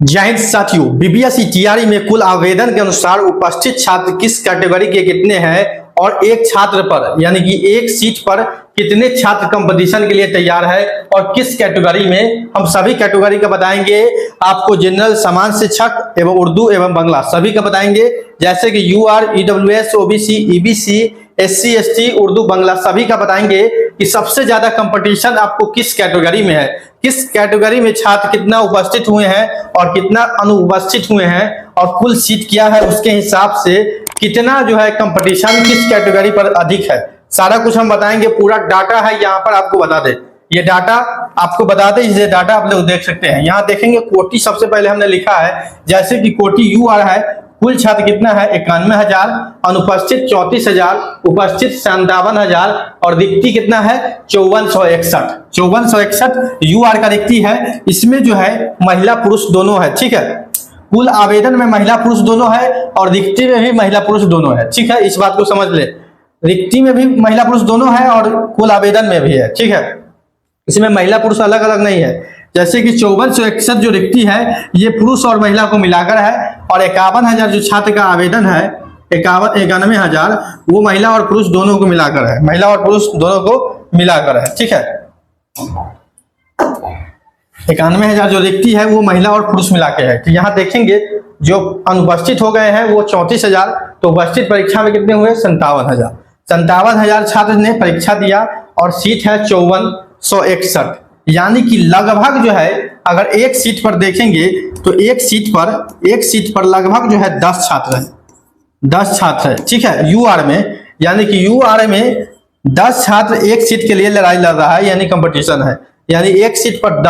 जय हिंद साथियों, BPSC TRE में कुल आवेदन के अनुसार उपस्थित छात्र किस कैटेगरी के कितने हैं और एक छात्र पर यानी कि एक सीट पर कितने छात्र कंपटीशन के लिए तैयार है और किस कैटेगरी में, हम सभी कैटेगरी का बताएंगे आपको। जनरल, सामान्य शिक्षक एवं उर्दू एवं बांग्ला सभी का बताएंगे, जैसे कि UR, EWS, OBC, EBC, SC, ST, Urdu, Bangla सभी का बताएंगे कि सबसे ज्यादा कंपटीशन आपको किस कैटेगरी में है, किस कैटेगरी में छात्र कितना उपस्थित हुए हैं और कितना अनुपस्थित हुए हैं और कुल सीट क्या है, उसके हिसाब से कितना जो है कंपटीशन किस कैटेगरी पर अधिक है, सारा कुछ हम बताएंगे। पूरा डाटा है यहाँ पर, आपको बता दे, ये डाटा आपको बता दे, ये डाटा आप लोग देख सकते हैं। यहाँ देखेंगे कोटि सबसे पहले हमने लिखा है, जैसे कि कोटि यूआर है, कुल छात्र कितना है 91,000, अनुपस्थित 34,000, उपस्थित 57,000 और रिक्ति कितना है 5461 यूआर का रिक्ति है। इसमें जो है महिला पुरुष दोनों है, ठीक है। कुल आवेदन में महिला पुरुष दोनों है और रिक्ति में भी महिला पुरुष दोनों है, ठीक है। इस बात को समझ ले, रिक्ति में भी महिला पुरुष दोनों है और कुल आवेदन में भी है, ठीक है। इसमें महिला पुरुष अलग अलग नहीं है। जैसे कि 5461 जो रिक्ति है ये पुरुष और महिला को मिलाकर है और 51,000 जो छात्र का आवेदन है, 91,000 वो महिला और पुरुष दोनों को मिलाकर है, महिला और पुरुष दोनों को मिलाकर है, ठीक है। 91,000 जो रिक्ति है वो महिला और पुरुष मिला के है। तो यहाँ देखेंगे जो अनुपस्थित हो गए हैं वो 34,000, तो उपस्थित परीक्षा में कितने हुए 57,000 छात्र ने परीक्षा दिया और सीट है 5461, यानी कि लगभग जो है अगर एक सीट पर देखेंगे तो एक सीट पर लगभग जो है 10 छात्र है, ठीक है। यूआर में, यानी कि यूआर में 10 छात्र एक सीट के लिए लड़ाई लड़ रहा है, यानी कंपटीशन है, यानी एक सीट पर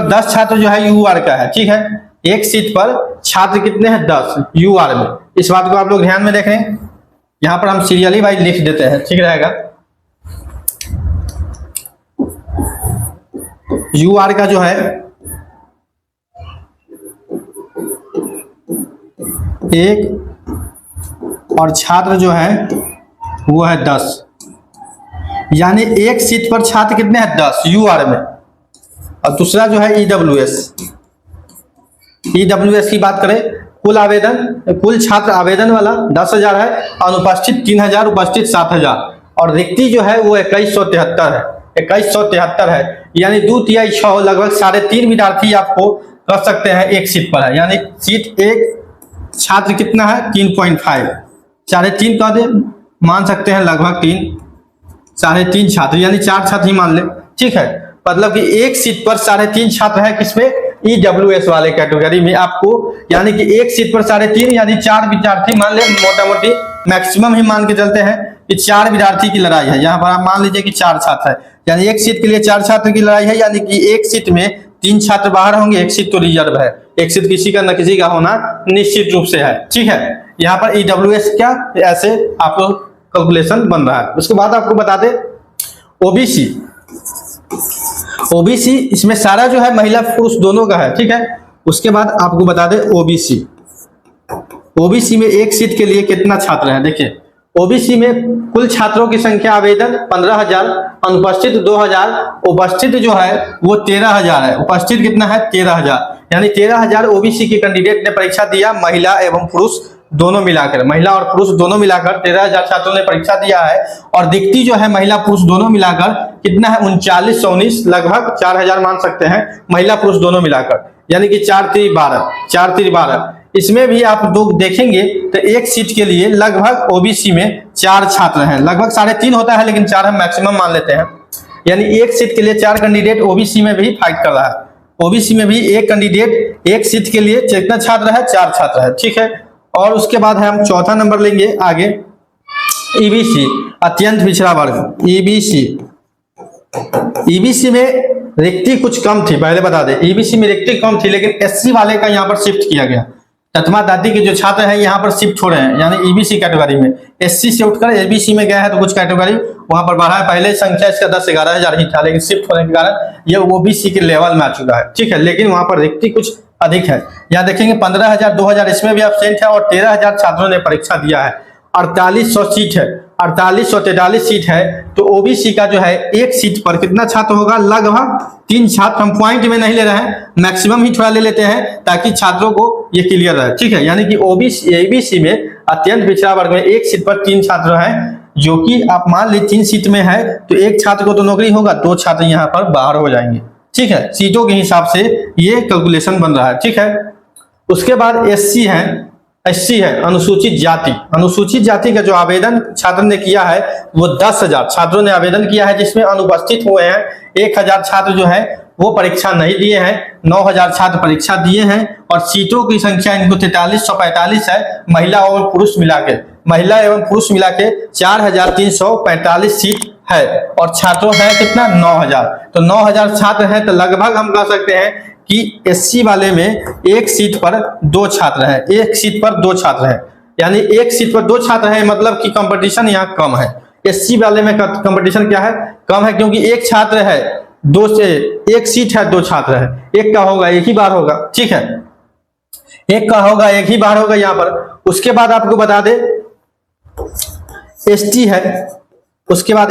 10 छात्र जो है यूआर का है, ठीक है। एक सीट पर छात्र कितने हैं 10 यूआर में। इस बात को आप लोग ध्यान में देखें, यहां पर हम सीरियली वाइज लिख देते हैं, ठीक रहेगा। यूआर का जो है एक और छात्र जो है वो है 10, यानी एक सीट पर छात्र कितने हैं 10 यूआर में। और दूसरा जो है ईडब्ल्यूएस की बात करें, कुल छात्र आवेदन वाला 10,000 है, अनुपस्थित 3,000, उपस्थित 7,000 और रिक्ति जो है वो 2173 है, यानी 2/3 लगभग 3.5 विद्यार्थी आपको कर सकते हैं एक सीट पर है, यानी सीट एक छात्र कितना है 3.5, 3.5 का दे मान सकते हैं, लगभग 3.5 छात्र, यानी 4 छात्र ही मान ले, ठीक है। मतलब कि एक सीट पर 3.5 छात्र है, किसमें ईडब्ल्यूएस वाले कैटेगरी में आपको, यानी कि एक सीट पर 3.5 यानी 4 विद्यार्थी मान ले, मोटा मोटी मैक्सिमम ही मान के चलते हैं कि 4 विद्यार्थी की लड़ाई है। यहाँ पर आप मान लीजिए कि 4 छात्र है, यानी एक सीट के लिए 4 छात्र की लड़ाई है, यानी कि एक सीट में 3 छात्र बाहर होंगे, एक सीट तो रिजर्व है, एक सीट किसी का न किसी का होना निश्चित रूप से है, ठीक है। यहाँ पर ईडब्ल्यूएस क्या ऐसे आपको कैलकुलेशन बन रहा है। उसके बाद आपको बता दे ओबीसी, इसमें सारा जो है महिला पुरुष दोनों का है, ठीक है। उसके बाद आपको बता दे ओबीसी में एक सीट के लिए कितना छात्र है। देखिए ओबीसी में कुल छात्रों की संख्या आवेदन 15,000, अनुपस्थित 2,000, उपस्थित जो है वो 13,000 है, उपस्थित कितना है 13,000, यानी 13,000 ओबीसी के कैंडिडेट ने परीक्षा दिया, महिला एवं पुरुष दोनों मिलाकर, महिला और पुरुष दोनों मिलाकर 13,000 छात्रों ने परीक्षा दिया है और रिक्ति जो है महिला पुरुष दोनों मिलाकर कितना है 3919, लगभग 4,000 मान सकते हैं महिला पुरुष दोनों मिलाकर, यानी कि 4×3=12। इसमें भी आप लोग देखेंगे तो एक सीट के लिए लगभग ओबीसी में 4 छात्र हैं, लगभग 3.5 होता है लेकिन 4 हम मैक्सिमम मान लेते हैं, यानी एक सीट के लिए 4 कैंडिडेट ओबीसी में भी फाइट कर रहा है। ओबीसी में भी एक कैंडिडेट एक सीट के लिए कितना छात्र है 4 छात्र है, ठीक है। और उसके बाद है हम चौथा नंबर लेंगे आगे, ईबीसी अत्यंत पिछड़ा वर्ग, ईबीसी में रिक्ति कुछ कम थी, पहले बता दे, ईबीसी में रिक्ति कम थी लेकिन एससी वाले का यहाँ पर शिफ्ट किया गया, ततमा दादी के जो छात्र हैं यहाँ पर शिफ्ट हो रहे हैं, यानी ईबीसी कैटेगरी में एससी से उठकर एबीसी में गया है, तो कुछ कैटेगरी वहां पर बढ़ा है। पहले संख्या इसका 10-11,000 ही था, लेकिन शिफ्ट होने के कारण ये ओबीसी के लेवल में आ चुका है, ठीक है। लेकिन वहां पर रिक्ति कुछ अधिक है। यहाँ देखेंगे 15,000, 2,000 इसमें भी एब्सेंट है और 13,000 छात्रों ने परीक्षा दिया है, 4800 सीट है 4843 सीट है, तो ओबीसी का जो है एक सीट पर कितना छात्र होगा, लगभग 3 छात्र। हम पॉइंट में नहीं ले रहे हैं, मैक्सिमम ही थोड़ा ले लेते हैं ताकि छात्रों को ये क्लियर रहे, ठीक है। यानी कि ओबीसी एबीसी में अत्यंत पिछड़ा वर्ग में एक सीट पर 3 छात्र हैं, जो कि आप मान ली 3 सीट में है तो एक छात्र को तो नौकरी होगा, 2 छात्र यहाँ पर बाहर हो जाएंगे, ठीक है। सीटों के हिसाब से ये कैलकुलेशन बन रहा है, ठीक है। उसके बाद एससी है अनुसूचित जाति। अनुसूचित जाति का जो आवेदन छात्र ने किया है वो 10,000 छात्रों ने आवेदन किया है, जिसमें अनुपस्थित हुए हैं 1,000 छात्र जो है वो परीक्षा नहीं दिए हैं, 9,000 छात्र परीक्षा दिए हैं और सीटों की संख्या इनको 4345 है, महिला और पुरुष मिला के 4,345 सीट है और छात्रों है कितना 9,000। तो 9,000 छात्र हैं, तो लगभग हम कह सकते हैं कि एससी वाले में एक सीट पर 2 छात्र हैं, एक सीट पर 2 छात्र हैं, यानी एक सीट पर 2 छात्र हैं, मतलब कि कंपटीशन यहाँ कम है। एससी वाले में कंपटीशन क्या है, कम है, क्योंकि एक छात्र है, 2 से एक सीट है, 2 छात्र है, एक का होगा एक ही बार होगा, ठीक है, एक का होगा एक ही बार होगा यहाँ पर। उसके बाद आपको बता दे एसटी है, उसके बाद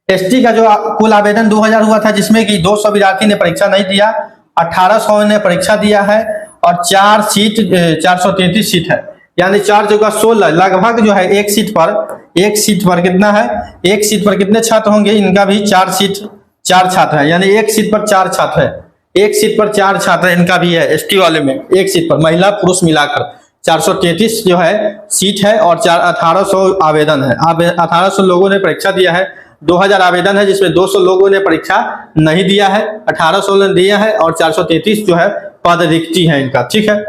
एसटी का जो कुल आवेदन 2000 हुआ था, जिसमें कि 200 विद्यार्थी ने परीक्षा नहीं दिया, 1800 ने परीक्षा दिया है और 433 सीट है, यानी 4 जगह 16, लगभग जो है एक सीट पर कितना है, एक सीट पर कितने छात्र होंगे, इनका भी 4 छात्र है, यानी एक सीट पर 4 छात्र है, एक सीट पर 4 छात्र इनका भी है। एसटी वाले में एक सीट पर महिला पुरुष मिलाकर 433 जो है सीट है और 1800 आवेदन है। 1800 लोगों ने परीक्षा दिया है, 2000 आवेदन है, जिसमें 200 लोगों ने परीक्षा नहीं दिया है, 1800 ने दिया है और 433 जो है पद रिक्ति है इनका, ठीक है।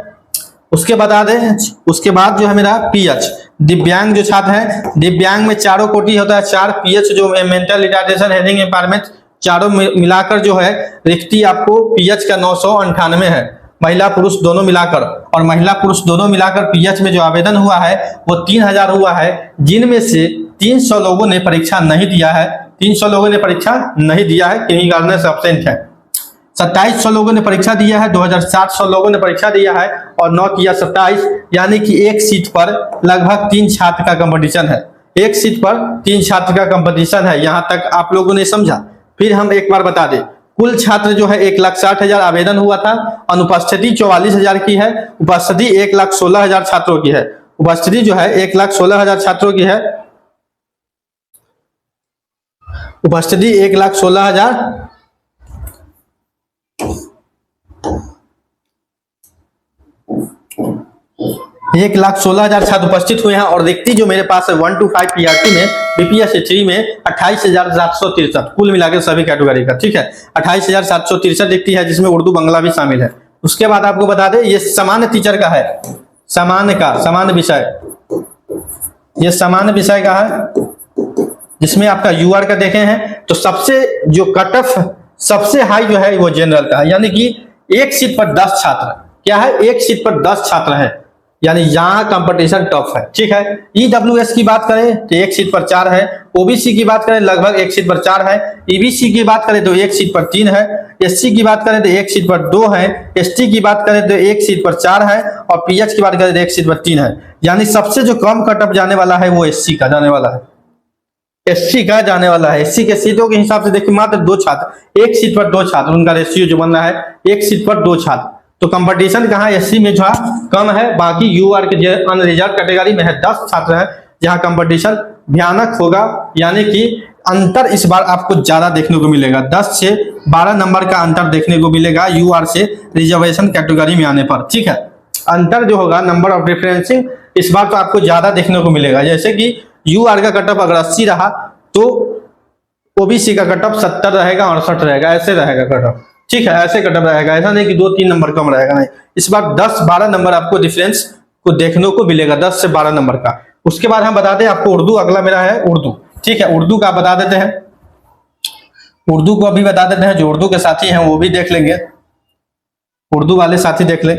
उसके बता दें, उसके बाद जो है मेरा पीएच दिव्यांग जो छात्र है, दिव्यांग में चारों कोटि होता है, 4 पीएच जो मेंटल रिटार्डेशन हेयरिंग इम्पायरमेंट चारों मिलाकर जो है रिक्ति आपको पीएच का 998 है, महिला पुरुष दोनों मिलाकर, और महिला पुरुष दोनों मिलाकर पीएच में जो आवेदन हुआ है वो 3000 हुआ है, जिनमें से 300 लोगों ने परीक्षा नहीं दिया है, 300 लोगों ने परीक्षा नहीं दिया है, किन्हीं कारण से एब्सेंट है। 2700 लोगों ने परीक्षा दिया है, 2700 लोगों ने परीक्षा दिया है और 9 किया 27, यानी कि एक सीट पर लगभग 3 छात्र का कंपटीशन है, एक सीट पर 3 छात्र का कंपटीशन है। यहां तक आप लोगों ने समझा। फिर हम एक बार बता दें, कुल छात्र जो है 1,60,000 आवेदन हुआ था, अनुपस्थिति 44,000 की है, उपस्थिति 1,16,000 छात्रों की है, उपस्थिति जो है 1,16,000 छात्रों की है, उपस्थिति 1,16,000 1,16,000 छात्र उपस्थित हुए हैं और रिक्ति जो मेरे पास है 1 to 5 पीआरटी में, बीपीएससी में 28,763 कुल मिलाकर सभी कैटेगरी का, ठीक है, 28,763 रिक्ति है, जिसमें उर्दू बंगला भी शामिल है। उसके बाद आपको बता दें ये सामान्य टीचर का है, सामान्य विषय, ये सामान्य विषय का है, जिसमें आपका यूआर का देखे हैं तो सबसे जो कट ऑफ सबसे हाई जो है वो जनरल का है, यानी कि एक सीट पर 10 छात्र, क्या है, एक सीट पर 10 छात्र है, यानी यहाँ कंपटीशन टफ है, ठीक है। ईडब्ल्यूएस की बात करें तो एक सीट पर 4 है, ओबीसी की बात करें लगभग एक सीट पर 4 है, ईबीसी की बात करें तो एक सीट पर 3 है, एससी की बात करें तो एक सीट पर 2 है, एसटी की बात करें तो एक सीट पर 4 है और पीएच की बात करें तो एक सीट पर 3 है। यानी सबसे जो कम कट ऑफ जाने वाला है वो एससी का जाने वाला है, एससी का जाने वाला है। एससी के सीटों के हिसाब से देखिए मात्र 2 छात्र, एक सीट पर 2 छात्र, उनका रेशियो जो बन रहा है एक सीट पर 2 छात्र। तो कंपटीशन कहाँ एससी में जो कम है, बाकी यूआर के अनरिजर्व कैटेगरी में है 10 छात्र हैं, जहां कंपटीशन भयानक होगा, यानी कि अंतर इस बार आपको ज्यादा देखने को मिलेगा, 10 से 12 नंबर का अंतर देखने को मिलेगा यूआर से रिजर्वेशन कैटेगरी में आने पर, ठीक है। अंतर जो होगा नंबर ऑफ डिफरेंसिंग इस बार तो आपको ज्यादा देखने को मिलेगा, जैसे कि यूआर का कट ऑफ अगर 80 रहा तो ओबीसी का कट ऑफ 70 रहेगा, 68 रहेगा, ऐसे रहेगा कट ऑफ, ठीक है, ऐसे कट ऑफ रहेगा, ऐसा नहीं कि 2-3 नंबर कम रहेगा, नहीं, इस बार 10-12 नंबर आपको डिफरेंस को देखने को मिलेगा, 10 से 12 नंबर का। उसके बाद हम बता दें आपको उर्दू, अगला मेरा है उर्दू, ठीक है, उर्दू का बता देते हैं, उर्दू को अभी बता देते हैं, जो उर्दू के साथी हैं वो भी देख लेंगे, उर्दू वाले साथी देख ले।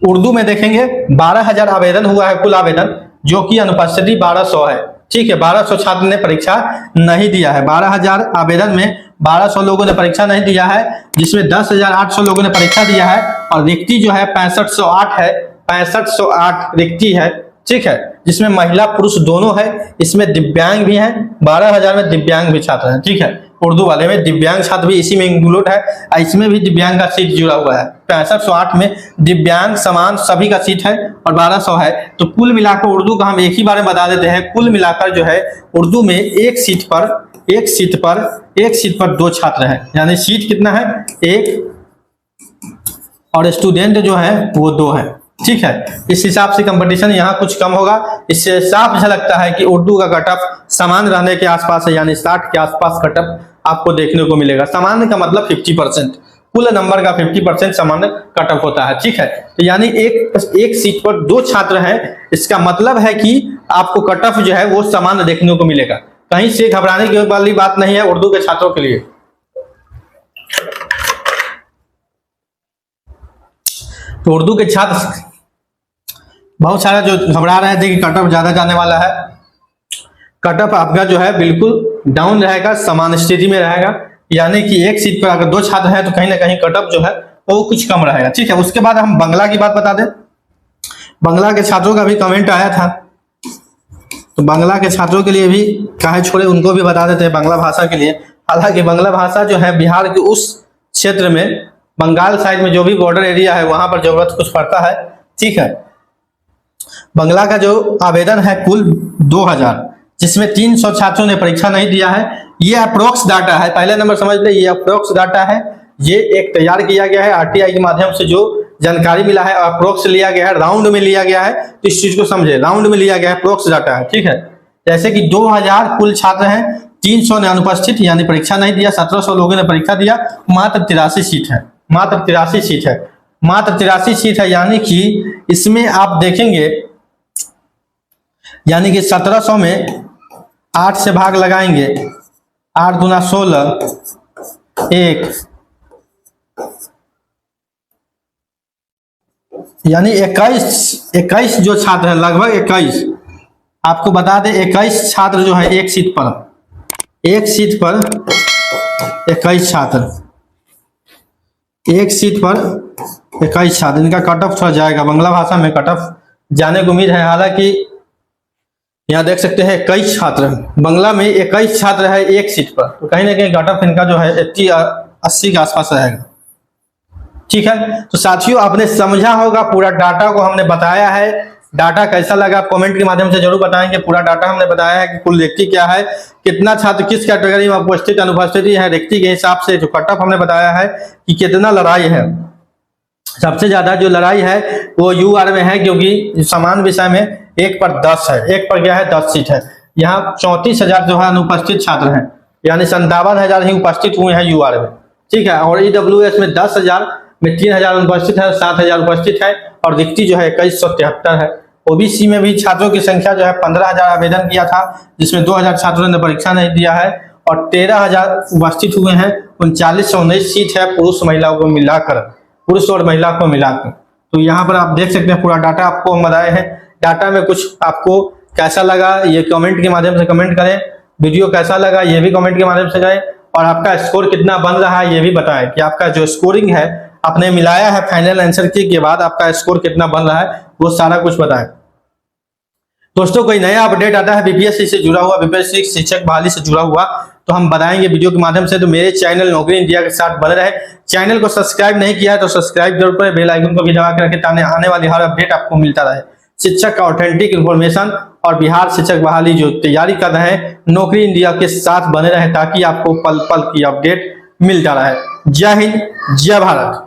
उर्दू में देखेंगे 12,000 आवेदन हुआ है, कुल आवेदन, जो कि अनुपस्थिति 1200 है, ठीक है, 1200 छात्र ने परीक्षा नहीं दिया है। 12,000 आवेदन में 1200 लोगों ने परीक्षा नहीं दिया है, जिसमें 10,800 लोगों ने परीक्षा दिया है और रिक्ति जो है 6508 है, 6508 रिक्ति है, ठीक है, जिसमें महिला पुरुष दोनों है। इसमें दिव्यांग भी हैं, 12,000 में दिव्यांग भी छात्र हैं, ठीक है। उर्दू वाले में दिव्यांग छात्र भी इसी में इंक्लूड है, इसमें भी दिव्यांग का सीट जुड़ा हुआ है। 6508 में दिव्यांग समान सभी का सीट है और 1200 है। तो कुल मिलाकर उर्दू का हम एक ही बार में बता देते हैं, कुल मिलाकर जो है उर्दू में एक सीट पर 2 छात्र हैं, यानी सीट कितना है 1 और स्टूडेंट जो है वो 2 है, ठीक है। इस हिसाब से कंपटीशन यहाँ कुछ कम होगा। इससे साफ झलकता है कि उर्दू का कट ऑफ समान रहने के आसपास है, यानी 60 के आसपास कट ऑफ आपको देखने को मिलेगा। सामान्य का मतलब 50%, कुल नंबर का 50% सामान्य कट ऑफ होता है, ठीक है। तो यानी एक सीट पर 2 छात्र हैं, इसका मतलब है कि आपको कट ऑफ जो है वो समान देखने को मिलेगा। कहीं से घबराने की वाली बात नहीं है उर्दू के छात्रों के लिए। तो उर्दू के छात्र बहुत सारा जो घबरा रहे थे कि कट ऑफ ज्यादा जाने वाला है, कट ऑफ आपका जो है बिल्कुल डाउन रहेगा, समान स्थिति में रहेगा। यानी कि एक सीट पर अगर 2 छात्र हैं तो कहीं ना कहीं कट ऑफ जो है वो कुछ कम रहेगा, ठीक है। उसके बाद हम बंगला की बात बता दें। बंगला के छात्रों का भी कमेंट आया था, तो बंगला के छात्रों के लिए भी काहे छोड़े, उनको भी बता देते हैं बांग्ला भाषा के लिए। हालांकि बांग्ला भाषा जो है बिहार के उस क्षेत्र में, बंगाल साइड में जो भी बॉर्डर एरिया है वहां पर जरूरत कुछ पड़ता है, ठीक है। बंगला का जो आवेदन है कुल 2000, जिसमें 300 छात्रों ने परीक्षा नहीं दिया है। ये अप्रोक्स डाटा है, पहले नंबर समझ ले, ये अप्रोक्स डाटा है। ये एक तैयार किया गया है आरटीआई के माध्यम से, जो जानकारी मिला है अप्रोक्स लिया गया है, राउंड में लिया गया है। तो इस चीज को समझे, राउंड में लिया गया है, अप्रोक्स डाटा है, ठीक है। जैसे कि 2000 कुल छात्र हैं, 300 ने अनुपस्थित यानी परीक्षा नहीं दिया, 1700 लोगों ने परीक्षा दिया। मात्र 83 सीट है, मात्र 83 सीट है, मात्र 83 सीट है। यानी कि इसमें आप देखेंगे, यानी कि 1700 में 8 से भाग लगाएंगे, 8 दूना 16, 1 यानी 21 जो छात्र है, लगभग 21। आपको बता दें 21 छात्र जो है एक सीट पर 21 छात्र, एक सीट पर 21 छात्र, इनका कट ऑफ थोड़ा जाएगा। बांग्ला भाषा में कट ऑफ जाने की उम्मीद है। हालांकि यहाँ देख सकते हैं 21 छात्र, बांग्ला में 21 छात्र है एक सीट पर, तो कहीं ना कहीं कट ऑफ इनका जो है 80 के आसपास रहेगा, ठीक है। तो साथियों आपने समझा होगा, पूरा डाटा को हमने बताया है। डाटा कैसा लगा कमेंट के माध्यम से जरूर बताएंगे। पूरा डाटा हमने बताया है कि कुल रिक्ति क्या है, कितना छात्र किस कैटेगरी में उपस्थित अनुपस्थिति है, रिक्ति के हिसाब से जो कट ऑफ हमने बताया है कि कितना लड़ाई है। सबसे ज्यादा जो लड़ाई है वो यूआर में है, क्योंकि समान विषय में 1 पर 10 है, 1 पर क्या है 10 सीट है। यहाँ 34,000 जो है अनुपस्थित छात्र हैं, यानी 57,000 ही उपस्थित हुए हैं यूआर में, ठीक है। और ईडब्ल्यूएस में 10,000 में 3,000 अनुपस्थित है, 7,000 उपस्थित है और रिक्ति जो है 2173 है। ओबीसी में भी छात्रों की संख्या जो है 15,000 आवेदन किया था, जिसमें 2,000 छात्रों ने परीक्षा नहीं दिया है और 13,000 उपस्थित हुए हैं। 3919 सीट है पुरुष महिलाओं को मिलाकर, पुरुष और महिला को मिलाकर। तो यहाँ पर आप देख सकते हैं पूरा डाटा आपको हम बताए हैं। डाटा में कुछ आपको कैसा लगा ये कमेंट के माध्यम से कमेंट करें, वीडियो कैसा लगा ये भी कमेंट के माध्यम से करें, और आपका स्कोर कितना बन रहा है ये भी बताएं कि आपका जो स्कोरिंग है आपने मिलाया है फाइनल आंसर के बाद आपका स्कोर कितना बन रहा है, वो सारा कुछ बताएं। दोस्तों कोई नया अपडेट आता है बीपीएससी से जुड़ा हुआ, बीपीएससी शिक्षक बहाली से जुड़ा हुआ, तो हम बताएंगे वीडियो के माध्यम से। तो मेरे चैनल नौकरी इंडिया के साथ बने रहे। चैनल को सब्सक्राइब नहीं किया है तो सब्सक्राइब जरूर करें, बेल आइकन को भी दबा के रखें ताकि आने वाली हर अपडेट आपको मिलता रहे। शिक्षक का ऑथेंटिक इन्फॉर्मेशन और बिहार शिक्षक बहाली जो तैयारी कर रहे हैं नौकरी इंडिया के साथ बने रहे ताकि आपको पल पल की अपडेट मिलता रहे। जय हिंद, जय भारत।